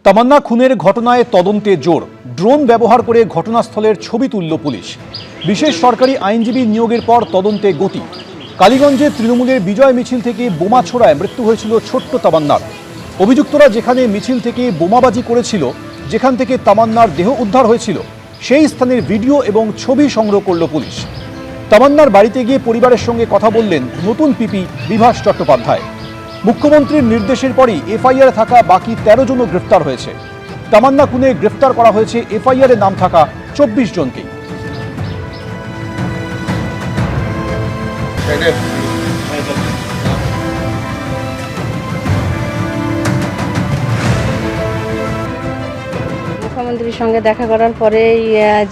তামান্না খুনের ঘটনায় তদন্তে জোর। ড্রোন ব্যবহার করে ঘটনাস্থলের ছবি তুলল পুলিশ। বিশেষ সরকারি আইনজীবী নিয়োগের পর তদন্তে গতি। কালীগঞ্জে তৃণমূলের বিজয় মিছিল থেকে বোমা ছোড়ায় মৃত্যু হয়েছিল ছোট্ট তামান্নার। অভিযুক্তরা যেখানে মিছিল থেকে বোমাবাজি করেছিল, যেখান থেকে তামান্নার দেহ উদ্ধার হয়েছিল, সেই স্থানের ভিডিও এবং ছবি সংগ্রহ করল পুলিশ। তামান্নার বাড়িতে গিয়ে পরিবারের সঙ্গে কথা বললেন নতুন পিপি বিভাস চট্টোপাধ্যায়। মুখ্যমন্ত্রীর নির্দেশের পরই এফআইআর থাকা বাকি 13 জনও গ্রেফতার হয়েছে। তামান্না খুনে গ্রেফতার করা হয়েছে এফআইআরে নাম থাকা 24 জনকেই। মুখ্যমন্ত্রীর সঙ্গে দেখা করার পরেই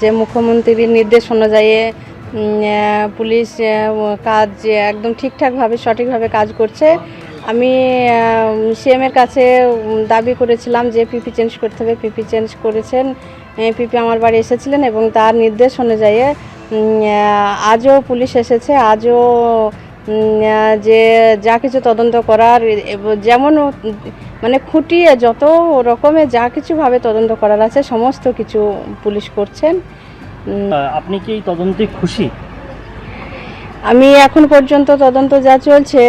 যে মুখ্যমন্ত্রীর নির্দেশ অনুযায়ী পুলিশ কাজ একদম ঠিকঠাকভাবে সঠিকভাবে কাজ করছে। আমি সিএমের কাছে দাবি করেছিলাম যে পিপি চেঞ্জ করতে হবে, পিপি চেঞ্জ করেছেন। পিপি আমার বাড়ি এসেছিলেন এবং তার নির্দেশ অনুযায়ী আজও পুলিশ এসেছে। আজও যে যা কিছু তদন্ত করার, যেমন মানে খুঁটিয়ে যত রকমের যা কিছুভাবে তদন্ত করার আছে সমস্ত কিছু পুলিশ করছেন। আপনি কি এই তদন্তে খুশি? আমি এখন পর্যন্ত তদন্ত যা চলছে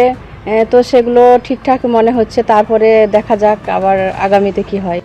তো সেগুলো ঠিকঠাক মনে হচ্ছে, তারপরে দেখা যাক আবার আগামীতে কি হয়।